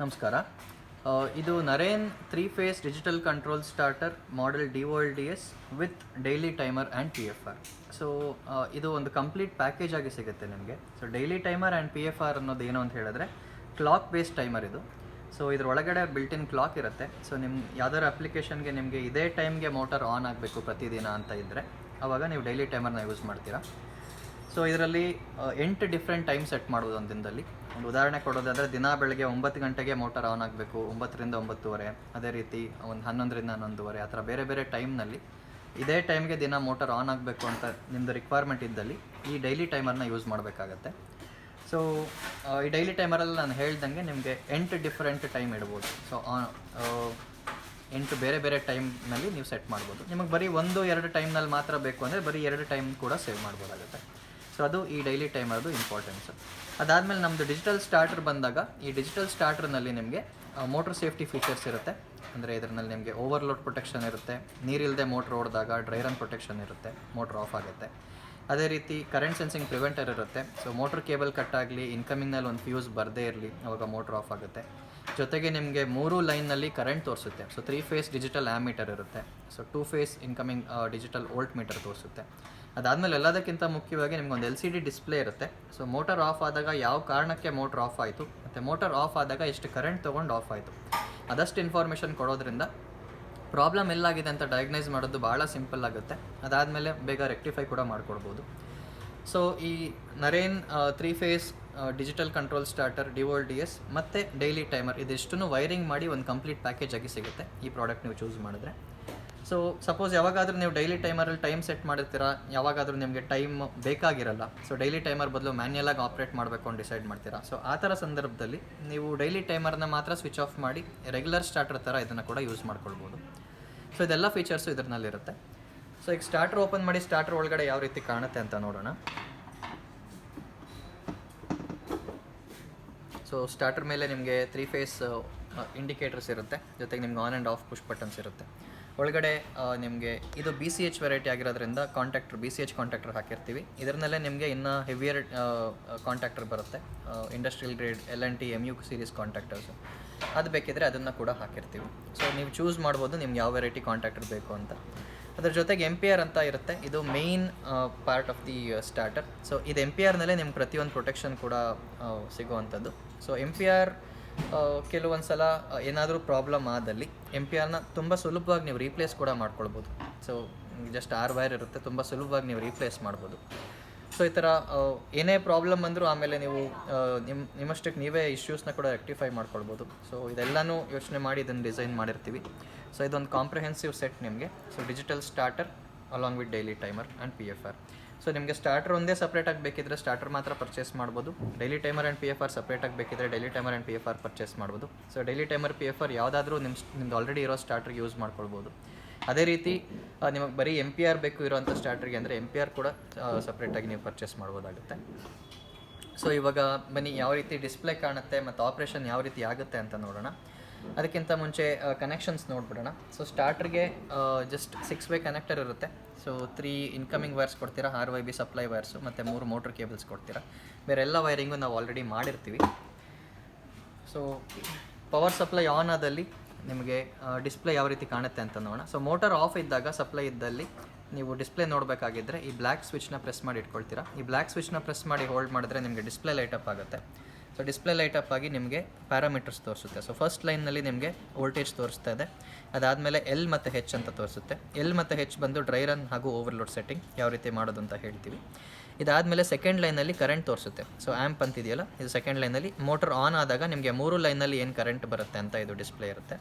ನಮಸ್ಕಾರ. ಇದು Naren 3-phase digital control starter model DOLDS with daily timer and PFR. So ಇದು ಒಂದು ಕಂಪ್ಲೀಟ್ ಪ್ಯಾಕೇಜ್ ಆಗಿ ಸಿಗುತ್ತೆ ನಿಮಗೆ. So daily timer and PFR ಅನ್ನೋದು ಏನು ಅಂತ ಹೇಳಿದ್ರೆ ಕ್ಲಾಕ್ ಬೇಸ್ಡ್ ಟೈಮರ್ ಇದು. ಸೊ ಇದರೊಳಗಡೆ ಬಿಲ್ಟಿನ್ ಕ್ಲಾಕ್ ಇರುತ್ತೆ. ಸೊ ನಿಮ್ಮ ಯಾವ್ದಾದ್ರು ಅಪ್ಲಿಕೇಶನ್ಗೆ ನಿಮಗೆ ಇದೇ ಟೈಮ್ಗೆ ಮೋಟರ್ ಆನ್ ಆಗಬೇಕು ಪ್ರತಿದಿನ ಅಂತ ಇದ್ದರೆ ಆವಾಗ ನೀವು ಡೈಲಿ ಟೈಮರ್ನ ಯೂಸ್ ಮಾಡ್ತೀರಾ. ಸೊ ಇದರಲ್ಲಿ 8 ಡಿಫ್ರೆಂಟ್ ಟೈಮ್ ಸೆಟ್ ಮಾಡ್ಬೋದು ಒಂದು ದಿನದಲ್ಲಿ. ಒಂದು ಉದಾಹರಣೆ ಕೊಡೋದಾದರೆ ದಿನ ಬೆಳಗ್ಗೆ 9 ಗಂಟೆಗೆ ಮೋಟರ್ ಆನ್ ಆಗಬೇಕು, 9ರಿಂದ 9:30. ಅದೇ ರೀತಿ ಒಂದು 11ರಿಂದ 11:30 ಆ ಥರ ಬೇರೆ ಬೇರೆ ಟೈಮ್ನಲ್ಲಿ ಇದೇ ಟೈಮ್ಗೆ ದಿನ ಮೋಟರ್ ಆನ್ ಆಗಬೇಕು ಅಂತ ನಿಮ್ಮದು ರಿಕ್ವೈರ್ಮೆಂಟ್ ಇದ್ದಲ್ಲಿ ಈ ಡೈಲಿ ಟೈಮರ್ನ ಯೂಸ್ ಮಾಡಬೇಕಾಗತ್ತೆ. ಸೊ ಈ ಡೈಲಿ ಟೈಮರಲ್ಲಿ ನಾನು ಹೇಳ್ದಂಗೆ ನಿಮಗೆ 8 ಡಿಫ್ರೆಂಟ್ ಟೈಮ್ ಇಡ್ಬೋದು. ಸೊ 8 ಬೇರೆ ಬೇರೆ ಟೈಮ್ನಲ್ಲಿ ನೀವು ಸೆಟ್ ಮಾಡ್ಬೋದು. ನಿಮಗೆ ಬರೀ 1-2 ಟೈಮ್ನಲ್ಲಿ ಮಾತ್ರ ಬೇಕು ಅಂದರೆ ಬರೀ 2 ಟೈಮ್ ಕೂಡ ಸೇವ್ ಮಾಡ್ಬೋದಾಗುತ್ತೆ. ಸೊ ಅದು ಈ ಡೈಲಿ ಟೈಮರ್ದು ಇಂಪಾರ್ಟೆನ್ಸು. ಅದಾದಮೇಲೆ ನಮ್ಮದು ಡಿಜಿಟಲ್ ಸ್ಟಾರ್ಟರ್ ಬಂದಾಗ ಈ ಡಿಜಿಟಲ್ ಸ್ಟಾರ್ಟರ್ನಲ್ಲಿ ನಿಮಗೆ ಮೋಟ್ರ್ ಸೇಫ್ಟಿ ಫೀಚರ್ಸ್ ಇರುತ್ತೆ. ಅಂದರೆ ಇದರಲ್ಲಿ ನಿಮಗೆ ಓವರ್ಲೋಡ್ ಪ್ರೊಟೆಕ್ಷನ್ ಇರುತ್ತೆ, ನೀರಿಲ್ಲದೆ ಮೋಟ್ರ್ ಓಡಿದಾಗ ಡ್ರೈ ರನ್ ಪ್ರೊಟೆಕ್ಷನ್ ಇರುತ್ತೆ, ಮೋಟ್ರ್ ಆಫ್ ಆಗುತ್ತೆ. ಅದೇ ರೀತಿ ಕರೆಂಟ್ ಸೆನ್ಸಿಂಗ್ ಪ್ರಿವೆಂಟರ್ ಇರುತ್ತೆ. ಸೊ ಮೋಟ್ರ್ ಕೇಬಲ್ ಕಟ್ ಆಗಲಿ, ಇನ್ಕಮಿಂಗ್ನಲ್ಲಿ ಒಂದು ಫ್ಯೂಸ್ ಬರದೇ ಇರಲಿ, ಅವಾಗ ಮೋಟ್ರ್ ಆಫ್ ಆಗುತ್ತೆ. ಜೊತೆಗೆ ನಿಮಗೆ 3 ಲೈನ್ನಲ್ಲಿ ಕರೆಂಟ್ ತೋರಿಸುತ್ತೆ. ಸೊ 3-phase ಡಿಜಿಟಲ್ ಆ್ಯಮೀಟರ್ ಇರುತ್ತೆ. So 2-phase incoming digital volt meter ತೋರಿಸುತ್ತೆ. ಅದಾದಮೇಲೆ ಎಲ್ಲದಕ್ಕಿಂತ ಮುಖ್ಯವಾಗಿ ನಿಮ್ಗೊಂದು LCD ಡಿಸ್ಪ್ಲೇ ಇರುತ್ತೆ. ಸೊ ಮೋಟರ್ ಆಫ್ ಆದಾಗ ಯಾವ ಕಾರಣಕ್ಕೆ ಮೋಟ್ರ್ ಆಫ್ ಆಯಿತು ಮತ್ತು ಮೋಟರ್ ಆಫ್ ಆದಾಗ ಎಷ್ಟು ಕರೆಂಟ್ ತೊಗೊಂಡು ಆಫ್ ಆಯಿತು ಅದಷ್ಟು ಇನ್ಫಾರ್ಮೇಷನ್ ಕೊಡೋದ್ರಿಂದ ಪ್ರಾಬ್ಲಮ್ ಎಲ್ಲಾಗಿದೆ ಅಂತ ಡಯಾಗ್ನೈಸ್ ಮಾಡೋದು ಭಾಳ ಸಿಂಪಲ್ ಆಗುತ್ತೆ. ಅದಾದಮೇಲೆ ಬೇಗ ರೆಕ್ಟಿಫೈ ಕೂಡ ಮಾಡಿಕೊಡ್ಬೋದು. ಸೊ ಈ Naren 3-phase digital control starter DOLDS ಮತ್ತು ಡೈಲಿ ಟೈಮರ್ ಇದಿಷ್ಟನ್ನು ವೈರಿಂಗ್ ಮಾಡಿ ಒಂದು ಕಂಪ್ಲೀಟ್ ಪ್ಯಾಕೇಜ್ ಆಗಿ ಸಿಗುತ್ತೆ ಈ ಪ್ರಾಡಕ್ಟ್ ನೀವು ಚೂಸ್ ಮಾಡಿದ್ರೆ. ಸೊ ಸಪೋಸ್ ಯಾವಾಗಾದರೂ ನೀವು ಡೈಲಿ ಟೈಮರಲ್ಲಿ ಟೈಮ್ ಸೆಟ್ ಮಾಡಿರ್ತೀರಾ, ಯಾವಾಗಾದರೂ ನಿಮಗೆ ಟೈಮ್ ಬೇಕಾಗಿರಲ್ಲ, ಸೊ ಡೈಲಿ ಟೈಮರ್ ಬದಲು ಮ್ಯಾನ್ಯಲಾಗಿ ಆಪ್ರೇಟ್ ಮಾಡಬೇಕು ಅಂತ ಡಿಸೈಡ್ ಮಾಡ್ತೀರಾ. ಸೊ ಆ ಥರ ಸಂದರ್ಭದಲ್ಲಿ ನೀವು ಡೈಲಿ ಟೈಮರ್ನ ಮಾತ್ರ ಸ್ವಿಚ್ ಆಫ್ ಮಾಡಿ ರೆಗ್ಯುಲರ್ ಸ್ಟಾರ್ಟರ್ ಥರ ಇದನ್ನು ಕೂಡ ಯೂಸ್ ಮಾಡ್ಕೊಳ್ಬೋದು. ಸೊ ಇದೆಲ್ಲ ಫೀಚರ್ಸು ಇದರಲ್ಲಿರುತ್ತೆ. ಸೊ ಈಗ ಸ್ಟಾರ್ಟರ್ ಓಪನ್ ಮಾಡಿ ಸ್ಟಾರ್ಟರ್ ಒಳಗಡೆ ಯಾವ ರೀತಿ ಕಾಣುತ್ತೆ ಅಂತ ನೋಡೋಣ. ಸೊ ಸ್ಟಾರ್ಟರ್ ಮೇಲೆ ನಿಮಗೆ 3-phase ಇಂಡಿಕೇಟರ್ಸ್ ಇರುತ್ತೆ, ಜೊತೆಗೆ ನಿಮ್ಗೆ on and off push buttons ಇರುತ್ತೆ. ಒಳಗಡೆ ನಿಮಗೆ ಇದು BCH ವೆರೈಟಿ ಆಗಿರೋದ್ರಿಂದ BCH ಕಾಂಟ್ಯಾಕ್ಟರ್ ಹಾಕಿರ್ತೀವಿ. ಇದರಲ್ಲೇ ನಿಮಗೆ ಇನ್ನೂ ಹೆವಿಯರ್ ಕಾಂಟ್ಯಾಕ್ಟರ್ ಬರುತ್ತೆ, industrial grade LNT MU series contactors. ಅದು ಬೇಕಿದ್ರೆ ಅದನ್ನು ಕೂಡ ಹಾಕಿರ್ತೀವಿ. ಸೊ ನೀವು ಚೂಸ್ ಮಾಡ್ಬೋದು ನಿಮ್ಗೆ ಯಾವ ವೆರೈಟಿ ಕಾಂಟ್ಯಾಕ್ಟರ್ ಬೇಕು ಅಂತ. ಅದ್ರ ಜೊತೆಗೆ MPR ಅಂತ ಇರುತ್ತೆ, ಇದು main part of the starter. So ಇದು MPRನಲ್ಲೇ ನಿಮ್ಗೆ ಪ್ರತಿಯೊಂದು ಪ್ರೊಟೆಕ್ಷನ್ ಕೂಡ ಸಿಗುವಂಥದ್ದು. ಸೊ MPR ಕೆಲವೊಂದು ಸಲ ಏನಾದರೂ ಪ್ರಾಬ್ಲಮ್ ಆದಲ್ಲಿ MPRನ ತುಂಬ ಸುಲಭವಾಗಿ ನೀವು ರೀಪ್ಲೇಸ್ ಕೂಡ ಮಾಡ್ಕೊಳ್ಬೋದು. ಸೊ ಜಸ್ಟ್ 6 ವೈರ್ ಇರುತ್ತೆ, ತುಂಬ ಸುಲಭವಾಗಿ ನೀವು ರೀಪ್ಲೇಸ್ ಮಾಡ್ಬೋದು. ಸೊ ಈ ಥರ ಏನೇ ಪ್ರಾಬ್ಲಮ್ ಅಂದರೂ ಆಮೇಲೆ ನೀವು ನಿಮ್ಮಷ್ಟಕ್ಕೆ ನೀವೇ ಇಶ್ಯೂಸ್ನ ಕೂಡ ರೆಕ್ಟಿಫೈ ಮಾಡ್ಕೊಳ್ಬೋದು. ಸೊ ಇದೆಲ್ಲನೂ ಯೋಚನೆ ಮಾಡಿ ಇದನ್ನು ಡಿಸೈನ್ ಮಾಡಿರ್ತೀವಿ. ಸೊ ಇದೊಂದು ಕಾಂಪ್ರಿಹೆನ್ಸಿವ್ ಸೆಟ್ ನಿಮಗೆ. So digital starter along with daily timer and PFR. So ನಿಮಗೆ ಸ್ಟಾರ್ಟರ್ ಒಂದೇ ಸಪ್ರೇಟಾಗಿ ಬೇಕಿದ್ರೆ ಸ್ಟಾರ್ಟರ್ ಮಾತ್ರ ಪರ್ಚೇಸ್ ಮಾಡ್ಬೋದು. ಡೈಲಿ ಟೈಮರ್ ಆ್ಯಂಡ್ PFR ಸಪ್ರೇಟಾಗಿ ಬೇಕಿದ್ರೆ daily timer and PFR purchase ಮಾಡ್ಬೋದು. ಸೊ ಡೈಲಿ ಟೈಮರ್ PFR ಯಾವುದಾದ್ರೂ ನಿಮ್ದು ಆಲ್ರೆಡಿ ಇರೋ ಸ್ಟಾರ್ಟರ್ಗೆ ಯೂಸ್ ಮಾಡ್ಕೊಳ್ಬೋದು. ಅದೇ ರೀತಿ ನಿಮಗೆ ಬರೀ MPR ಬೇಕು ಇರೋವಂಥ ಸ್ಟಾರ್ಟರ್ಗೆ ಅಂದರೆ MPR ಕೂಡ ಸಪ್ರೇಟಾಗಿ ನೀವು ಪರ್ಚೇಸ್ ಮಾಡ್ಬೋದಾಗುತ್ತೆ. ಸೊ ಇವಾಗ ಬನ್ನಿ ಯಾವ ರೀತಿ ಡಿಸ್ಪ್ಲೇ ಕಾಣುತ್ತೆ ಮತ್ತು ಆಪ್ರೇಷನ್ ಯಾವ ರೀತಿ ಆಗುತ್ತೆ ಅಂತ ನೋಡೋಣ. ಅದಕ್ಕಿಂತ ಮುಂಚೆ ಕನೆಕ್ಷನ್ಸ್ ನೋಡ್ಬಿಡೋಣ. ಸೊ ಸ್ಟಾರ್ಟರ್ಗೆ ಜಸ್ಟ್ 6-way ಕನೆಕ್ಟರ್ ಇರುತ್ತೆ. ಸೊ 3 ಇನ್ಕಮಿಂಗ್ ವೈರ್ಸ್ ಕೊಡ್ತೀರಾ, 6 YB ಸಪ್ಲೈ ವೈರ್ಸು ಮತ್ತು 3 ಮೋಟ್ರ್ ಕೇಬಲ್ಸ್ ಕೊಡ್ತೀರಾ. ಬೇರೆ ಎಲ್ಲ ವೈರಿಂಗು ನಾವು ಆಲ್ರೆಡಿ ಮಾಡಿರ್ತೀವಿ. ಸೊ ಪವರ್ ಸಪ್ಲೈ ಆನ್ ಆದಲ್ಲಿ ನಿಮಗೆ ಡಿಸ್ಪ್ಲೇ ಯಾವ ರೀತಿ ಕಾಣುತ್ತೆ ಅಂತ ನೋಡೋಣ. ಸೊ ಮೋಟರ್ ಆಫ್ ಇದ್ದಾಗ ಸಪ್ಲೈ ಇದ್ದಲ್ಲಿ ನೀವು ಡಿಸ್ಪ್ಲೇ ನೋಡಬೇಕಾಗಿದ್ದರೆ ಈ ಬ್ಲ್ಯಾಕ್ ಸ್ವಿಚ್ನ ಪ್ರೆಸ್ ಮಾಡಿ ಇಟ್ಕೊಳ್ತೀರಾ. ಈ ಬ್ಲ್ಯಾಕ್ ಸ್ವಿಚ್ನ ಪ್ರೆಸ್ ಮಾಡಿ ಹೋಲ್ಡ್ ಮಾಡಿದ್ರೆ ನಿಮಗೆ ಡಿಸ್ಪ್ಲೇ ಲೈಟಪ್ ಆಗುತ್ತೆ. ಸೊ ಡಿಸ್ಪ್ಲೇ ಲೈಟಪ್ ಆಗಿ ನಿಮಗೆ ಪ್ಯಾರಾಮೀಟರ್ಸ್ ತೋರಿಸುತ್ತೆ. ಸೊ ಫಸ್ಟ್ ಲೈನ್ನಲ್ಲಿ ನಿಮಗೆ ವೋಲ್ಟೇಜ್ ತೋರಿಸ್ತಾ ಇದೆ. ಅದಾದಮೇಲೆ L ಮತ್ತು H ಅಂತ ತೋರಿಸುತ್ತೆ. L ಮತ್ತು H ಬಂದು ಡ್ರೈ ರನ್ ಹಾಗೂ ಓವರ್ಲೋಡ್ ಸೆಟ್ಟಿಂಗ್ ಯಾವ ರೀತಿ ಮಾಡೋದು ಅಂತ ಹೇಳ್ತೀವಿ. ಇದಾದಮೇಲೆ ಸೆಕೆಂಡ್ ಲೈನಲ್ಲಿ ಕರೆಂಟ್ ತೋರಿಸುತ್ತೆ. ಸೊ ಆ್ಯಂಪ್ ಅಂತಿದೆಯಲ್ಲ, ಇದು ಸೆಕೆಂಡ್ ಲೈನಲ್ಲಿ ಮೋಟರ್ ಆನ್ ಆದಾಗ ನಿಮಗೆ 3 ಲೈನಲ್ಲಿ ಏನು ಕರೆಂಟ್ ಬರುತ್ತೆ ಅಂತ ಇದು ಡಿಸ್ಪ್ಲೇ ಇರುತ್ತೆ.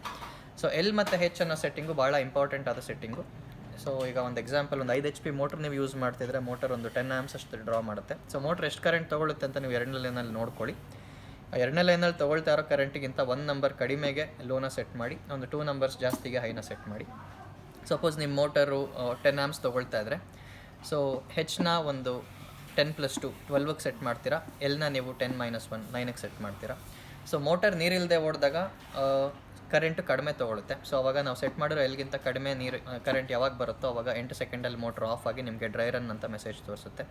ಸೊ L ಮತ್ತು H ಅನ್ನೋ ಸೆಟ್ಟಿಂಗು ಭಾಳ ಇಂಪಾರ್ಟೆಂಟ್ ಆದ ಸೆಟ್ಟಿಂಗು. ಸೊ ಈಗ ಒಂದು ಎಕ್ಸಾಂಪಲ್, ಒಂದು 5 HP ಮೋಟ್ರ್ ನೀವು ಯೂಸ್ ಮಾಡ್ತಿದ್ರೆ ಮೋಟರ್ ಒಂದು 10 amps ಅಷ್ಟು ಡ್ರಾ ಮಾಡುತ್ತೆ. ಸೊ ಮೋಟ್ರ್ ಎಷ್ಟು ಕರೆಂಟ್ ತೊಗೊಳುತ್ತೆ ಅಂತ ನೀವು 2ನೇ ಲೈನಲ್ಲಿ ನೋಡ್ಕೊಳ್ಳಿ. 2ನೇ ಲೈನಲ್ಲಿ ತೊಗೊಳ್ತಾ ಇರೋ ಕರೆಂಟಿಗಿಂತ 1 ನಂಬರ್ ಕಡಿಮೆಗೆ ಲೋನ ಸೆಟ್ ಮಾಡಿ, ಒಂದು 2 ನಂಬರ್ಸ್ ಜಾಸ್ತಿಗೆ ಹೈನ ಸೆಟ್ ಮಾಡಿ. ಸಪೋಸ್ ನಿಮ್ಮ ಮೋಟರು 10 amps ತೊಗೊಳ್ತಾ ಇದ್ದರೆ ಸೊ Hನ ಒಂದು 10+2 12ಗೆ ಸೆಟ್ ಮಾಡ್ತೀರಾ. Lನ ನೀವು 10-1 9ಗೆ ಸೆಟ್ ಮಾಡ್ತೀರಾ. ಸೊ ಮೋಟರ್ ನೀರಿಲ್ಲದೆ ಓಡಿದಾಗ ಕರೆಂಟ್ ಕಡಿಮೆ ತೊಗೊಳುತ್ತೆ. ಸೊ ಅವಾಗ ನಾವು ಸೆಟ್ ಮಾಡಿರೋ Lಗಿಂತ ಕಡಿಮೆ ಕರೆಂಟ್ ಯಾವಾಗ ಬರುತ್ತೋ ಅವಾಗ 8 ಸೆಕೆಂಡಲ್ಲಿ ಮೋಟ್ರ್ ಆಫ್ ಆಗಿ ನಿಮಗೆ ಡ್ರೈ ರನ್ ಅಂತ ಮೆಸೇಜ್ ತೋರಿಸುತ್ತೆ.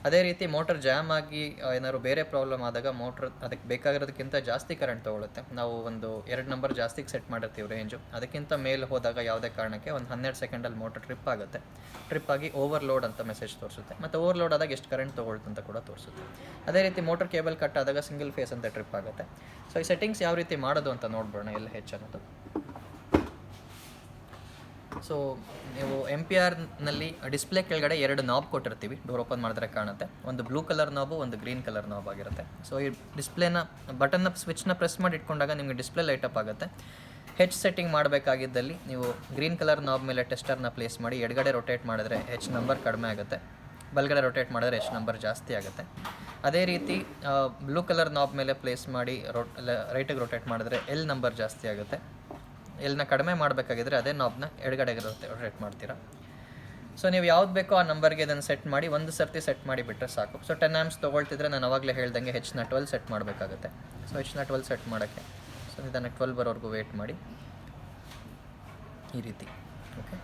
ಅದೇ ರೀತಿ ಮೋಟರ್ ಜಾಮ್ ಆಗಿ ಏನಾದ್ರು ಬೇರೆ ಪ್ರಾಬ್ಲಮ್ ಆದಾಗ ಮೋಟ್ರ್ ಅದಕ್ಕೆ ಬೇಕಾಗಿರೋದಕ್ಕಿಂತ ಜಾಸ್ತಿ ಕರೆಂಟ್ ತೊಗೊಳುತ್ತೆ. ನಾವು ಒಂದು 2 ನಂಬರ್ ಜಾಸ್ತಿಗೆ ಸೆಟ್ ಮಾಡಿರ್ತೀವಿ ರೇಂಜು, ಅದಕ್ಕಿಂತ ಮೇಲೆ ಹೋದಾಗ ಯಾವುದೇ ಕಾರಣಕ್ಕೆ ಒಂದು 12 ಸೆಕೆಂಡಲ್ಲಿ ಮೋಟರ್ ಟ್ರಿಪ್ ಆಗುತ್ತೆ. ಟ್ರಿಪ್ ಆಗಿ ಓವರ್ಲೋಡ್ ಅಂತ ಮೆಸೇಜ್ ತೋರಿಸುತ್ತೆ, ಮತ್ತು ಓವರ್ಲೋಡ್ ಆದಾಗ ಎಷ್ಟು ಕರೆಂಟ್ ತೊಗೊಳ್ತು ಅಂತ ಕೂಡ ತೋರಿಸುತ್ತೆ. ಅದೇ ರೀತಿ ಮೋಟರ್ ಕೇಬಲ್ ಕಟ್ ಆದಾಗ ಸಿಂಗಲ್ ಫೇಸ್ ಅಂತ ಟ್ರಿಪ್ ಆಗುತ್ತೆ. ಸೊ ಈ ಸೆಟ್ಟಿಂಗ್ಸ್ ಯಾವ ರೀತಿ ಮಾಡೋದು ಅಂತ ನೋಡ್ಬೋಣ LH ಅನ್ನೋದು. ಸೊ ನೀವು MPRನಲ್ಲಿ ಡಿಸ್ಪ್ಲೇ ಕೆಳಗಡೆ 2 ನಾಬ್ ಕೊಟ್ಟಿರ್ತೀವಿ, ಡೋರ್ ಓಪನ್ ಮಾಡಿದ್ರೆ ಕಾಣುತ್ತೆ. ಒಂದು ಬ್ಲೂ ಕಲರ್ ನಾಬು, ಒಂದು ಗ್ರೀನ್ ಕಲರ್ ನಾಬ್ ಆಗಿರುತ್ತೆ. ಸೊ ಈ ಡಿಸ್ಪ್ಲೇನ ಬಟನ್ನ ಸ್ವಿಚ್ನ ಪ್ರೆಸ್ ಮಾಡಿ ಇಟ್ಕೊಂಡಾಗ ನಿಮಗೆ ಡಿಸ್ಪ್ಲೇ ಲೈಟಪ್ ಆಗುತ್ತೆ. ಹೆಚ್ ಸೆಟ್ಟಿಂಗ್ ಮಾಡಬೇಕಾಗಿದ್ದಲ್ಲಿ ನೀವು ಗ್ರೀನ್ ಕಲರ್ ನಾಬ್ ಮೇಲೆ ಟೆಸ್ಟರ್ನ ಪ್ಲೇಸ್ ಮಾಡಿ ಎಡಗಡೆ ರೊಟೇಟ್ ಮಾಡಿದ್ರೆ H ನಂಬರ್ ಕಡಿಮೆ ಆಗುತ್ತೆ, ಬಲಗಡೆ ರೊಟೇಟ್ ಮಾಡಿದ್ರೆ H ನಂಬರ್ ಜಾಸ್ತಿ ಆಗುತ್ತೆ. ಅದೇ ರೀತಿ ಬ್ಲೂ ಕಲರ್ ನಾಬ್ ಮೇಲೆ ಪ್ಲೇಸ್ ಮಾಡಿ ರೈಟಿಗೆ ರೊಟೇಟ್ ಮಾಡಿದ್ರೆ L ನಂಬರ್ ಜಾಸ್ತಿ ಆಗುತ್ತೆ. Lನ ಕಡಿಮೆ ಮಾಡಬೇಕಾಗಿದ್ರೆ ಅದೇ ನಾಬ್ನ ಎಡಗಡೆಗೆ ರೊಟೇಟ್ ಮಾಡ್ತೀರಾ. ಸೊ ನೀವು ಯಾವ್ದು ಬೇಕೋ ಆ ನಂಬರ್ಗೆ ಇದನ್ನು ಸೆಟ್ ಮಾಡಿ ಒಂದು ಸರ್ತಿ ಸೆಟ್ ಮಾಡಿ ಬಿಟ್ಟರೆ ಸಾಕು. ಸೊ 10 amps ತೊಗೊಳ್ತಿದ್ರೆ ನಾನು ಅವಾಗಲೇ ಹೇಳ್ದಂಗೆ Hನ 12 ಸೆಟ್ ಮಾಡಬೇಕಾಗುತ್ತೆ. ಸೊ Hನ 12 ಸೆಟ್ ಮಾಡೋಕ್ಕೆ ಸೊ ಇದನ್ನು 12 ಬರೋವರೆಗೂ ವೆಯ್ಟ್ ಮಾಡಿ ಈ ರೀತಿ. ಓಕೆ,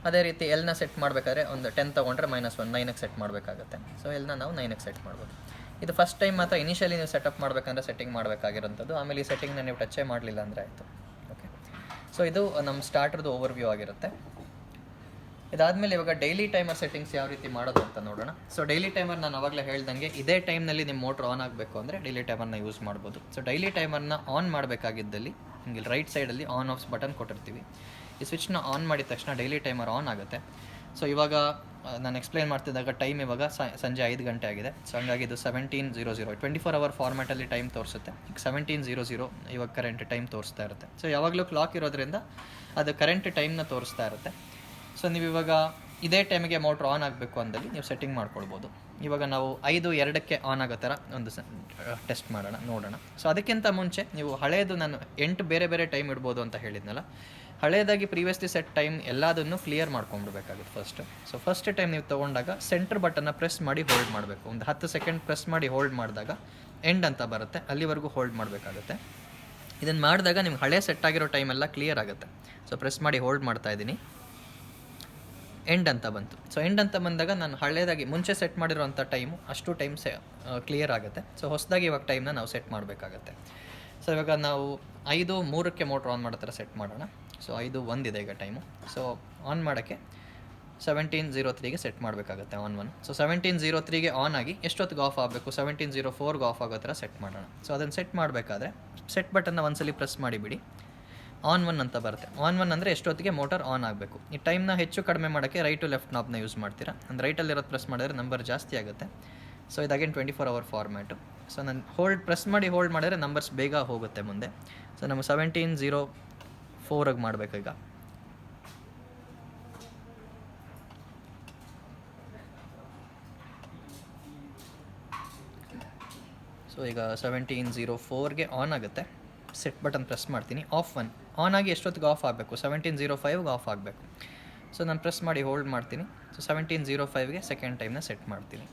ಅದೇ ರೀತಿ Lನ ಸೆಟ್ ಮಾಡಬೇಕಾದ್ರೆ ಒಂದು 10 ತೊಗೊಂಡ್ರೆ -1 9ಗೆ ಸೆಟ್ ಮಾಡಬೇಕಾಗುತ್ತೆ. ಸೊ Lನ ನಾವು 9ಗೆ ಸೆಟ್ ಮಾಡ್ಬೋದು. ಇದು ಫಸ್ಟ್ ಟೈಮ್ ಮಾತ್ರ ಇನಿಷಿಯಲಿ ನೀವು ಸೆಟಪ್ ಮಾಡಬೇಕಂದ್ರೆ ಸೆಟ್ಟಿಂಗ್ ಮಾಡಬೇಕಾಗಿರೋಂಥದ್ದು. ಆಮೇಲೆ ಈ ಸೆಟ್ಟಿಂಗ್ನ ನೀವು ಟಚೇ ಮಾಡಲಿಲ್ಲ ಅಂದರೆ ಆಯಿತು. ಓಕೆ, ಸೊ ಇದು ನಮ್ಮ ಸ್ಟಾರ್ಟರ್ದು ಓವರ್ವ್ಯೂ ಆಗಿರುತ್ತೆ. ಇದಾದಮೇಲೆ ಇವಾಗ ಡೈಲಿ ಟೈಮರ್ ಸೆಟ್ಟಿಂಗ್ಸ್ ಯಾವ ರೀತಿ ಮಾಡೋದು ಅಂತ ನೋಡೋಣ. ಸೊ ಡೈಲಿ ಟೈಮರ್ ನಾನು ಅವಾಗಲೇ ಹೇಳ್ದಂಗೆ ಇದೇ ಟೈಮ್ನಲ್ಲಿ ನಿಮ್ಮ ಮೋಟ್ರ್ ಆನ್ ಆಗಬೇಕು ಅಂದರೆ ಡೈಲಿ ಟೈಮರ್ನ ಯೂಸ್ ಮಾಡ್ಬೋದು. ಸೊ ಡೈಲಿ ಟೈಮರ್ನ ಆನ್ ಮಾಡಬೇಕಾಗಿದ್ದಲ್ಲಿ ಹಿಂಗೆ ರೈಟ್ ಸೈಡಲ್ಲಿ ಆನ್ ಆಫ್ಸ್ ಬಟನ್ ಕೊಟ್ಟಿರ್ತೀವಿ. ಈ ಸ್ವಿಚ್ನ ಆನ್ ಮಾಡಿದ ತಕ್ಷಣ ಡೈಲಿ ಟೈಮರ್ ಆನ್ ಆಗುತ್ತೆ. ಸೊ ಇವಾಗ ನಾನು ಎಕ್ಸ್ಪ್ಲೇನ್ ಮಾಡ್ತಿದ್ದಾಗ ಟೈಮ್ ಇವಾಗ ಸಂಜೆ 5 ಗಂಟೆ ಆಗಿದೆ. ಸೊ ಹಂಗಾಗಿ ಇದು 17:00 24 ಅವರ್ ಫಾರ್ಮ್ಯಾಟಲ್ಲಿ ಟೈಮ್ ತೋರಿಸುತ್ತೆ. ಈಗ 17:00 ಇವಾಗ ಕರೆಂಟ್ ಟೈಮ್ ತೋರಿಸ್ತಾ ಇರುತ್ತೆ. ಸೊ ಯಾವಾಗಲೂ ಕ್ಲಾಕ್ ಇರೋದ್ರಿಂದ ಅದು ಕರೆಂಟ್ ಟೈಮ್ನ ತೋರಿಸ್ತಾ ಇರುತ್ತೆ. ಸೊ ನೀವು ಇವಾಗ ಇದೇ ಟೈಮಿಗೆ ಮೋಟ್ರ್ ಆನ್ ಆಗಬೇಕು ಅಂದಲ್ಲಿ ನೀವು ಸೆಟ್ಟಿಂಗ್ ಮಾಡ್ಕೊಳ್ಬೋದು. ಇವಾಗ ನಾವು 5:02ಕ್ಕೆ ಆನ್ ಆಗೋ ಥರ ಒಂದು ಟೆಸ್ಟ್ ಮಾಡೋಣ, ನೋಡೋಣ. ಸೊ ಅದಕ್ಕಿಂತ ಮುಂಚೆ ನೀವು ಹಳೇದು ನಾನು 8 ಬೇರೆ ಬೇರೆ ಟೈಮ್ ಇಡ್ಬೋದು ಅಂತ ಹೇಳಿದ್ನಲ್ಲ, ಹಳೇದಾಗಿ ಪ್ರೀವಿಯಸ್ಲಿ ಸೆಟ್ ಟೈಮ್ ಎಲ್ಲದನ್ನು ಕ್ಲಿಯರ್ ಮಾಡ್ಕೊಂಡ್ಬಿಡ್ಬೇಕಾಗುತ್ತೆ ಫಸ್ಟ್. ಸೊ ಫಸ್ಟ್ ಟೈಮ್ ನೀವು ತೊಗೊಂಡಾಗ ಸೆಂಟ್ರ್ ಬಟನ್ನ ಪ್ರೆಸ್ ಮಾಡಿ ಹೋಲ್ಡ್ ಮಾಡಬೇಕು. ಒಂದು 10 ಸೆಕೆಂಡ್ ಪ್ರೆಸ್ ಮಾಡಿ ಹೋಲ್ಡ್ ಮಾಡಿದಾಗ ಎಂಡ್ ಅಂತ ಬರುತ್ತೆ, ಅಲ್ಲಿವರೆಗೂ ಹೋಲ್ಡ್ ಮಾಡಬೇಕಾಗುತ್ತೆ. ಇದನ್ನು ಮಾಡಿದಾಗ ನಿಮ್ಗೆ ಹಳೆ ಸೆಟ್ ಆಗಿರೋ ಟೈಮ್ ಎಲ್ಲ ಕ್ಲಿಯರ್ ಆಗುತ್ತೆ. ಸೊ ಪ್ರೆಸ್ ಮಾಡಿ ಹೋಲ್ಡ್ ಮಾಡ್ತಾ ಇದ್ದೀನಿ, ಎಂಡ್ ಅಂತ ಬಂತು. ಸೊ ಎಂಡ್ ಅಂತ ಬಂದಾಗ ನಾನು ಹಳೇದಾಗಿ ಮುಂಚೆ ಸೆಟ್ ಮಾಡಿರೋಂಥ ಟೈಮು ಅಷ್ಟು ಟೈಮ್ ಕ್ಲಿಯರ್ ಆಗುತ್ತೆ. ಸೊ ಹೊಸದಾಗಿ ಇವಾಗ ಟೈಮ್ನ ನಾವು ಸೆಟ್ ಮಾಡಬೇಕಾಗತ್ತೆ. ಸೊ ಇವಾಗ ನಾವು 5:03ಕ್ಕೆ ಮೋಟ್ರ್ ಆನ್ ಮಾಡೋ ಥರ ಸೆಟ್ ಮಾಡೋಣ. ಸೊ 5:01 ಇದೆ ಈಗ ಟೈಮು. ಸೊ ಆನ್ ಮಾಡೋಕ್ಕೆ 17:03ಗೆ ಸೆಟ್ ಮಾಡಬೇಕಾಗುತ್ತೆ ಆನ್ 1. ಸೊ 17:03ಗೆ ಆನ್ ಆಗಿ ಎಷ್ಟೊತ್ತಿಗೆ ಆಫ್ ಆಗಬೇಕು, 17:04ಗೆ ಆಫ್ ಆಗೋ ಥರ ಸೆಟ್ ಮಾಡೋಣ. ಸೊ ಅದನ್ನು ಸೆಟ್ ಮಾಡಬೇಕಾದ್ರೆ ಸೆಟ್ ಬಟನ್ನ ಒಂದ್ಸಲಿ ಪ್ರೆಸ್ ಮಾಡಿಬಿಡಿ, ಆನ್ 1 ಅಂತ ಬರುತ್ತೆ. ಆನ್ 1 ಅಂದರೆ ಎಷ್ಟೊತ್ತಿಗೆ ಮೋಟರ್ ಆನ್ ಆಗಬೇಕು. ಈ ಟೈಮ್ನ ಹೆಚ್ಚು ಕಡಿಮೆ ಮಾಡೋಕ್ಕೆ ರೈಟ್ ಟು ಲೆಫ್ಟ್ ನಾಬ್ನ ಯೂಸ್ ಮಾಡ್ತೀರಾ. ಅಂದರೆ ರೈಟಲ್ಲಿರೋದು ಪ್ರೆಸ್ ಮಾಡಿದ್ರೆ ನಂಬರ್ ಜಾಸ್ತಿ ಆಗುತ್ತೆ. ಸೊ ಇದಾಗೇನು 24 ಅವರ್ ಫಾರ್ಮ್ಯಾಟು. ಸೊ ನಾನು ಪ್ರೆಸ್ ಮಾಡಿ ಹೋಲ್ಡ್ ಮಾಡಿದ್ರೆ ನಂಬರ್ಸ್ ಬೇಗ ಹೋಗುತ್ತೆ ಮುಂದೆ. ಸೊ ನಮ್ಮ 17:04ಗೆ ಮಾಡಬೇಕು ಈಗ. ಸೊ ಈಗ 17:04ಗೆ ಆನ್ ಆಗುತ್ತೆ. ಸೆಟ್ ಬಟನ್ ಪ್ರೆಸ್ ಮಾಡ್ತೀನಿ, ಆಫ್ 1 ಆನ್ ಆಗಿ ಎಷ್ಟೊತ್ತಿಗೆ ಆಫ್ ಆಗಬೇಕು, 17:05ಗೆ ಆಫ್ ಆಗಬೇಕು. ಸೊ ನಾನು ಪ್ರೆಸ್ ಮಾಡಿ ಹೋಲ್ಡ್ ಮಾಡ್ತೀನಿ. ಸೊ 17:05ಗೆ ಸೆಕೆಂಡ್ ಟೈಮ್ನ ಸೆಟ್ ಮಾಡ್ತೀನಿ.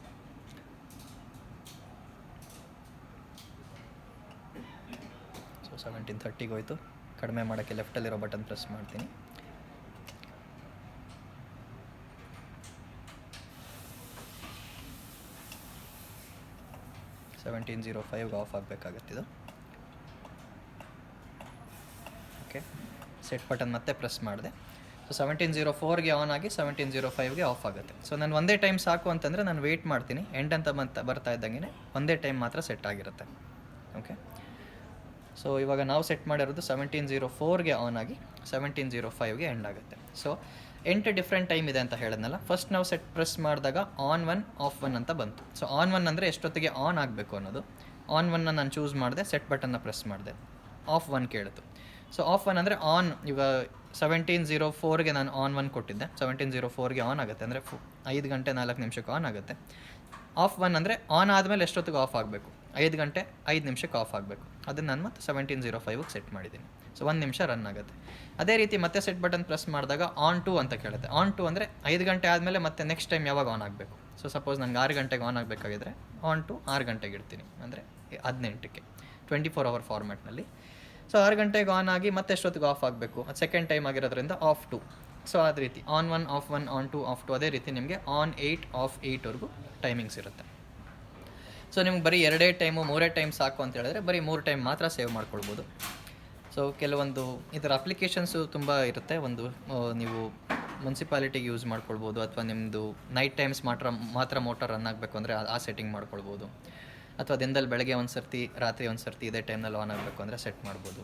ಸೊ 17:30ಗೆ ಹೋಯ್ತು. ಕಡಿಮೆ ಮಾಡೋಕ್ಕೆ ಲೆಫ್ಟಲ್ಲಿರೋ ಬಟನ್ ಪ್ರೆಸ್ ಮಾಡ್ತೀನಿ. ಸೊ 17:05ಗೆ ಆಫ್ ಆಗಬೇಕಾಗತ್ತಿದು. ಓಕೆ, ಸೆಟ್ ಬಟನ್ ಮತ್ತೆ ಪ್ರೆಸ್ ಮಾಡಿದೆ. ಸೊ 17:04ಗೆ ಆನ್ ಆಗಿ 17:05ಗೆ ಆಫ್ ಆಗುತ್ತೆ. ಸೊ ನಾನು ಒಂದೇ ಟೈಮ್ ಸಾಕು ಅಂತಂದರೆ ನಾನು ವೆಯ್ಟ್ ಮಾಡ್ತೀನಿ. ಎಂಡ್ ಅಂತ ಬರ್ತಾ ಇದ್ದಂಗೆ ಒಂದೇ ಟೈಮ್ ಮಾತ್ರ ಸೆಟ್ ಆಗಿರುತ್ತೆ. ಓಕೆ, ಸೊ ಇವಾಗ ನಾವು ಸೆಟ್ ಮಾಡಿರೋದು 17:04ಗೆ ಆನ್ ಆಗಿ 17:05ಗೆ ಎಂಡ್ ಆಗುತ್ತೆ. ಸೊ 8 ಡಿಫ್ರೆಂಟ್ ಟೈಮ್ ಇದೆ ಅಂತ ಹೇಳಿದ್ನಲ್ಲ. ಫಸ್ಟ್ ನಾವು ಸೆಟ್ ಪ್ರೆಸ್ ಮಾಡಿದಾಗ ಆನ್ 1 ಆಫ್ 1 ಅಂತ ಬಂತು. ಸೊ ಆನ್ 1 ಅಂದರೆ ಎಷ್ಟೊತ್ತಿಗೆ ಆನ್ ಆಗಬೇಕು ಅನ್ನೋದು. ಆನ್ 1ನ ನಾನು ಚೂಸ್ ಮಾಡಿದೆ, ಸೆಟ್ ಬಟನ್ನ ಪ್ರೆಸ್ ಮಾಡಿದೆ, ಆಫ್ 1 ಕೇಳಿತು. ಸೊ ಆಫ್ 1 ಅಂದರೆ ಆನ್. ಇವಾಗ 17:04ಗೆ ನಾನು ಆನ್ 1 ಕೊಟ್ಟಿದ್ದೆ, 17:04ಗೆ ಆನ್ ಆಗುತ್ತೆ. ಅಂದರೆ 5 ಗಂಟೆ 4 ನಿಮಿಷಕ್ಕೆ ಆನ್ ಆಗುತ್ತೆ. ಆಫ್ 1 ಅಂದರೆ ಆನ್ ಆದಮೇಲೆ ಎಷ್ಟೊತ್ತಿಗೆ ಆಫ್ ಆಗಬೇಕು, 5 ಗಂಟೆ 5 ನಿಮಿಷಕ್ಕೆ ಆಫ್ ಆಗಬೇಕು. ಅದನ್ನು ನಾನು ಮತ್ತೆ 17:05ಗೆ ಸೆಟ್ ಮಾಡಿದ್ದೀನಿ. ಸೊ 1 ನಿಮಿಷ ರನ್ ಆಗುತ್ತೆ. ಅದೇ ರೀತಿ ಮತ್ತೆ ಸೆಟ್ ಬಟನ್ ಪ್ರೆಸ್ ಮಾಡಿದಾಗ ಆನ್ 2 ಅಂತ ಕೇಳುತ್ತೆ. ಆನ್ 2 ಅಂದರೆ 5 ಗಂಟೆ ಆದಮೇಲೆ ಮತ್ತೆ ನೆಕ್ಸ್ಟ್ ಟೈಮ್ ಯಾವಾಗ ಆನ್ ಆಗಬೇಕು. ಸೊ ಸಪೋಸ್ ನನಗೆ 6 ಗಂಟೆಗೆ ಆನ್ ಆಗಬೇಕಾಗಿದ್ರೆ ಆನ್ 2 6 ಗಂಟೆಗೆ ಇಡ್ತೀನಿ, ಅಂದರೆ 18ಕ್ಕೆ 24 ಅವರ್ ಫಾರ್ಮ್ಯಾಟ್ನಲ್ಲಿ. ಸೊ 6 ಗಂಟೆಗೆ ಆನ್ ಆಗಿ ಮತ್ತೆ ಎಷ್ಟೊತ್ತಿಗೆ ಆಫ್ ಆಗಬೇಕು, ಅದು ಸೆಕೆಂಡ್ ಟೈಮ್ ಆಗಿರೋದ್ರಿಂದ ಆಫ್ 2. ಸೊ ಅದೇ ರೀತಿ ಆನ್ 1 ಆಫ್ 1 ಆನ್ 2 ಆಫ್ 2. ಅದೇ ರೀತಿ ನಿಮಗೆ ಆನ್ 8 ಆಫ್ 8ವರೆಗೂ ಟೈಮಿಂಗ್ಸ್ ಇರುತ್ತೆ. ಸೊ ನಿಮ್ಗೆ ಬರೀ 2 ಟೈಮು 3 ಟೈಮ್ ಸಾಕು ಅಂತ ಹೇಳಿದ್ರೆ ಬರೀ 3 ಟೈಮ್ ಮಾತ್ರ ಸೇವ್ ಮಾಡ್ಕೊಳ್ಬೋದು. ಸೊ ಕೆಲವೊಂದು ಇದರ ಅಪ್ಲಿಕೇಶನ್ಸು ತುಂಬ ಇರುತ್ತೆ. ಒಂದು ನೀವು ಮುನ್ಸಿಪಾಲಿಟಿಗೆ ಯೂಸ್ ಮಾಡ್ಕೊಳ್ಬೋದು, ಅಥವಾ ನಿಮ್ಮದು ನೈಟ್ ಟೈಮ್ಸ್ ಮಾತ್ರ ಮೋಟರ್ ರನ್ ಆಗಬೇಕು ಅಂದರೆ ಆ ಸೆಟ್ಟಿಂಗ್ ಮಾಡ್ಕೊಳ್ಬೋದು, ಅಥವಾ ದಿನದಲ್ಲಿ ಬೆಳಗ್ಗೆ ಒಂದು ಸರ್ತಿ ರಾತ್ರಿ ಒಂದು ಸರ್ತಿ ಇದೇ ಟೈಮ್ನಲ್ಲಿ ಆನ್ ಆಗಬೇಕು ಅಂದರೆ ಸೆಟ್ ಮಾಡ್ಬೋದು.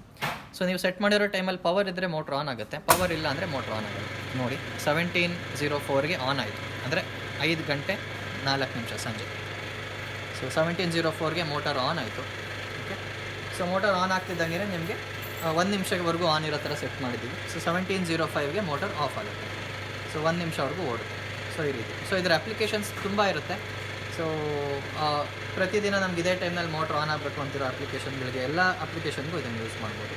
ಸೊ ನೀವು ಸೆಟ್ ಮಾಡಿರೋ ಟೈಮಲ್ಲಿ ಪವರ್ ಇದ್ದರೆ ಮೋಟ್ರ್ ಆನ್ ಆಗುತ್ತೆ, ಪವರ್ ಇಲ್ಲ ಅಂದರೆ ಮೋಟ್ರ್ ಆನ್ ಆಗುತ್ತೆ. ನೋಡಿ 17:04ಗೆ ಆನ್ ಆಯಿತು, ಅಂದರೆ 5 ಗಂಟೆ 4 ನಿಮಿಷ ಸಂಜೆ. ಸೊ 17:04ಗೆ ಮೋಟರ್ ಆನ್ ಆಯಿತು. ಓಕೆ, ಸೊ ಮೋಟರ್ ಆನ್ ಆಗ್ತಿದ್ದಂಗೆ ನಿಮಗೆ 1 ನಿಮಿಷವರೆಗೂ ಆನ್ ಇರೋ ಥರ ಸೆಟ್ ಮಾಡಿದ್ದೀವಿ. ಸೊ 17:05ಗೆ ಮೋಟರ್ ಆಫ್ ಆಗುತ್ತೆ. ಸೊ 1 ನಿಮಿಷವರೆಗೂ ಓಡುತ್ತೆ. ಸೊ ಈ ರೀತಿ. ಸೊ ಇದರ ಅಪ್ಲಿಕೇಶನ್ಸ್ ತುಂಬ ಇರುತ್ತೆ. ಸೊ ಪ್ರತಿದಿನ ನಮ್ಗೆ ಇದೇ ಟೈಮ್ನಲ್ಲಿ ಮೋಟ್ರ್ ಆನ್ ಆಗಬೇಕು ಅಂತಿರೋ ಅಪ್ಲಿಕೇಶನ್ಗಳಿಗೆ ಎಲ್ಲ ಅಪ್ಲಿಕೇಶನ್ಗೂ ಇದನ್ನು ಯೂಸ್ ಮಾಡ್ಬೋದು.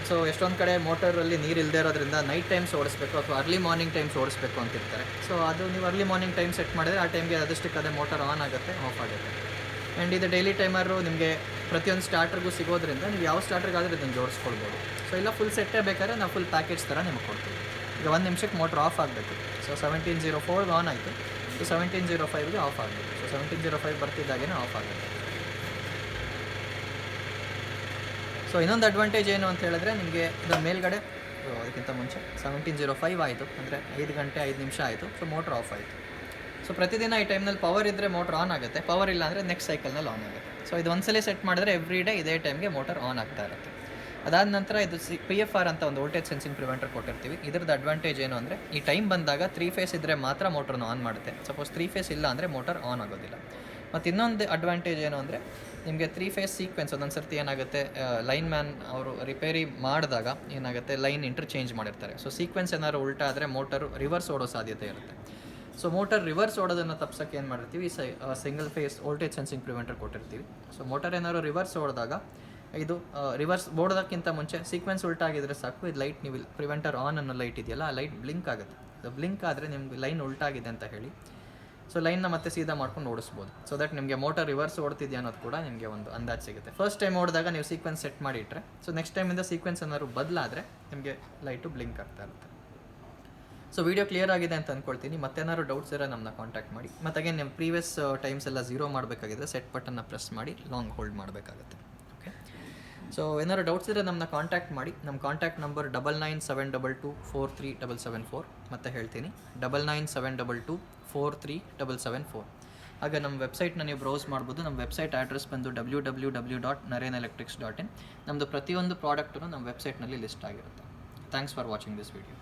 ಸೊ ಎಷ್ಟೊಂದು ಕಡೆ ಮೋಟರಲ್ಲಿ ನೀರು ಇಲ್ಲದೆ ಇರೋದ್ರಿಂದ ನೈಟ್ ಟೈಮ್ಸ್ ಓಡಿಸ್ಬೇಕು ಅಥವಾ ಅರ್ಲಿ ಮಾರ್ನಿಂಗ್ ಟೈಮ್ಸ್ ಓಡಿಸ್ಬೇಕು ಅಂತಿರ್ತಾರೆ. ಸೊ ಅದು ನೀವು ಅರ್ಲಿ ಮಾರ್ನಿಂಗ್ ಟೈಮ್ ಸೆಟ್ ಮಾಡಿದರೆ ಆ ಟೈಮ್ಗೆ ಅದಷ್ಟಕ್ಕೆ ಅದೇ ಮೋಟರ್ ಆನ್ ಆಗುತ್ತೆ, ಆಫ್ ಆಗುತ್ತೆ. ಆ್ಯಂಡ್ ಇದು ಡೈಲಿ ಟೈಮರು ನಿಮಗೆ ಪ್ರತಿಯೊಂದು ಸ್ಟಾರ್ಟರ್ಗೂ ಸಿಗೋದ್ರಿಂದ ನೀವು ಯಾವ ಸ್ಟಾರ್ಟರ್ಗಾದರೂ ಇದನ್ನು ಜೋಡಿಸ್ಕೊಳ್ಬೋದು. ಸೊ ಇಲ್ಲ ಫುಲ್ ಸೆಟ್ಟೇ ಬೇಕಾದ್ರೆ ನಾವು ಫುಲ್ ಪ್ಯಾಕೇಜ್ ಥರ ನಿಮಗೆ ಕೊಡ್ತೀವಿ. ಈಗ 1 ನಿಮಿಷಕ್ಕೆ ಮೋಟ್ರ್ ಆಫ್ ಆಗಬೇಕು. ಸೊ 17:04ಗೆ ಆನ್ ಆಯಿತು. ಸೊ 17:05ಗೆ ಆಫ್ ಆಗಬೇಕು. ಸೊ 17:05 ಬರ್ತಿದ್ದಾಗೇ ಆಫ್ ಆಗುತ್ತೆ. ಸೊ ಇನ್ನೊಂದು ಅಡ್ವಾಂಟೇಜ್ ಏನು ಅಂತ ಹೇಳಿದ್ರೆ ನಿಮಗೆ ಇದರ ಮೇಲ್ಗಡೆ ಅದಕ್ಕಿಂತ ಮುಂಚೆ 17:05 ಆಯಿತು ಅಂದರೆ 5 ಗಂಟೆ 5 ನಿಮಿಷ ಆಯಿತು. ಸೊ ಮೋಟ್ರ್ ಆಫ್ ಆಯಿತು. ಸೊ ಪ್ರತಿದಿನ ಈ ಟೈಮ್ನಲ್ಲಿ ಪವರ್ ಇದ್ದರೆ ಮೋಟ್ರ್ ಆನ್ ಆಗುತ್ತೆ, ಪವರ್ ಇಲ್ಲ ಅಂದರೆ ನೆಕ್ಸ್ಟ್ ಸೈಕಲ್ನಲ್ಲಿ ಆನ್ ಆಗುತ್ತೆ. ಸೊ ಇದು ಒಂದ್ಸಲ ಸೆಟ್ ಮಾಡಿದ್ರೆ ಎವ್ರಿ ಡೇ ಇದೇ ಟೈಮ್ಗೆ ಮೋಟರ್ ಆನ್ ಆಗ್ತಾ ಇರುತ್ತೆ. ಅದಾದ ನಂತರ ಇದು PFR ಅಂತ ಒಂದು ವೋಲ್ಟೇಜ್ ಸೆನ್ಸಿಂಗ್ ಪ್ರಿವೆಂಟರ್ ಕೊಟ್ಟಿರ್ತೀವಿ. ಇದ್ರದ್ದು ಅಡ್ವಾಂಟೇಜ್ ಏನು ಅಂದರೆ ಈ ಟೈಮ್ ಬಂದಾಗ 3 ಫೇಸ್ ಇದ್ದರೆ ಮಾತ್ರ ಮೋಟ್ರನ್ನ ಆನ್ ಮಾಡುತ್ತೆ. ಸಪೋಸ್ 3 ಫೇಸ್ ಇಲ್ಲ ಅಂದರೆ ಮೋಟರ್ ಆನ್ ಆಗೋದಿಲ್ಲ. ಮತ್ತು ಇನ್ನೊಂದು ಅಡ್ವಾಂಟೇಜ್ ಏನು ಅಂದರೆ ನಿಮಗೆ 3 ಫೇಸ್ ಸೀಕ್ವೆನ್ಸ್ ಒಂದೊಂದು ಸರ್ತಿ ಏನಾಗುತ್ತೆ, ಲೈನ್ ಮ್ಯಾನ್ ಅವರು ರಿಪೇರಿ ಮಾಡಿದಾಗ ಏನಾಗುತ್ತೆ, ಲೈನ್ ಇಂಟರ್ಚೇಂಜ್ ಮಾಡಿರ್ತಾರೆ. ಸೊ ಸೀಕ್ವೆನ್ಸ್ ಏನಾದ್ರು ಉಲ್ಟಾ ಆದರೆ ಮೋಟರು ರಿವರ್ಸ್ ಓಡೋ ಸಾಧ್ಯತೆ ಇರುತ್ತೆ. ಸೊ ಮೋಟರ್ ರಿವರ್ಸ್ ಓಡೋದನ್ನು ತಪ್ಸೋಕ್ಕೆ ಏನು ಮಾಡಿರ್ತೀವಿ, single phase voltage sensing preventer ಕೊಟ್ಟಿರ್ತೀವಿ. ಸೊ ಮೋಟರ್ ಏನಾದ್ರು ರಿವರ್ಸ್ ಓಡಿದಾಗ ಇದು ರಿವರ್ಸ್ ಓಡೋದಕ್ಕಿಂತ ಮುಂಚೆ ಸೀಕ್ವೆನ್ಸ್ ಉಲ್ಟಾಗಿದ್ರೆ ಸಾಕು, ಇದು ಲೈಟ್ ನೀವು ಪ್ರಿವೆಂಟರ್ ಆನ್ ಅನ್ನೋ ಲೈಟ್ ಇದೆಯಲ್ಲ ಆ ಲೈಟ್ ಬ್ಲಿಂಕ್ ಆಗುತ್ತೆ. ಅದು ಬ್ಲಿಂಕ್ ಆದರೆ ನಿಮ್ಗೆ ಲೈನ್ ಉಲ್ಟಾಗಿದೆ ಅಂತ ಹೇಳಿ ಸೊ ಲೈನ್ನ ಮತ್ತೆ ಸೀದಾ ಮಾಡ್ಕೊಂಡು ಓಡಿಸ್ಬೋದು. ಸೊ ದಟ್ ನಿಮಗೆ ಮೋಟರ್ ರಿವರ್ಸ್ ಓಡ್ತಿದೆಯಾ ಅನ್ನೋದು ಕೂಡ ನಿಮಗೆ ಒಂದು ಅಂದಾಜು ಸಿಗುತ್ತೆ. ಫಸ್ಟ್ ಟೈಮ್ ಓಡಿದಾಗ ನೀವು ಸೀಕ್ವೆನ್ಸ್ ಸೆಟ್ ಮಾಡಿ ಇಟ್ಟರೆ ಸೊ ನೆಕ್ಸ್ಟ್ ಟೈಮಿಂದ ಸೀಕ್ವೆನ್ಸ್ ಏನಾದ್ರು ಬದಲಾದರೆ ನಿಮಗೆ ಲೈಟು ಬ್ಲಿಂಕ್ ಆಗ್ತಾ ಇರುತ್ತೆ. ಸೊ ವಿಡಿಯೋ ಕ್ಲಿಯರ್ ಆಗಿದೆ ಅಂತ ಅಂದ್ಕೊಳ್ತೀನಿ. ಮತ್ತೇನಾದ್ರು ಡೌಟ್ಸ್ ಇರೋ ನಮ್ಮನ್ನ ಕಾಂಟ್ಯಾಕ್ಟ್ ಮಾಡಿ. ಮತ್ತು ಅಗೇನ್ ನಿಮ್ಮ ಪ್ರೀವಿಯಸ್ ಟೈಮ್ಸ್ ಎಲ್ಲ 0 ಮಾಡಬೇಕಾಗಿದ್ರೆ ಸೆಟ್ ಬಟನ್ನ ಪ್ರೆಸ್ ಮಾಡಿ ಲಾಂಗ್ ಹೋಲ್ಡ್ ಮಾಡಬೇಕಾಗುತ್ತೆ. ಓಕೆ, ಸೊ ಏನಾದ್ರು ಡೌಟ್ಸ್ ಇದ್ರೆ ನಮ್ಮನ್ನ ಕಾಂಟ್ಯಾಕ್ಟ್ ಮಾಡಿ. ನಮ್ಮ ಕಾಂಟ್ಯಾಕ್ಟ್ ನಂಬರ್ 9972243774. ಮತ್ತೆ ಹೇಳ್ತೀನಿ 9972243774. ಆಗ ನಮ್ಮ ವೆಬ್ಸೈಟ್ನ ನೀವು ಬ್ರೌಸ್ ಮಾಡ್ಬೋದು. ನಮ್ಮ ವೆಬ್ಸೈಟ್ ಅಡ್ರೆಸ್ ಬಂದು www.narenelectrics.in. ನಮ್ಮದು ಪ್ರತಿಯೊಂದು ಪ್ರಾಡಕ್ಟು ನಮ್ಮ ವೆಬ್ಸೈಟ್ನಲ್ಲಿ ಲಿಸ್ಟ್ ಆಗಿರುತ್ತೆ. Thanks for watching this video.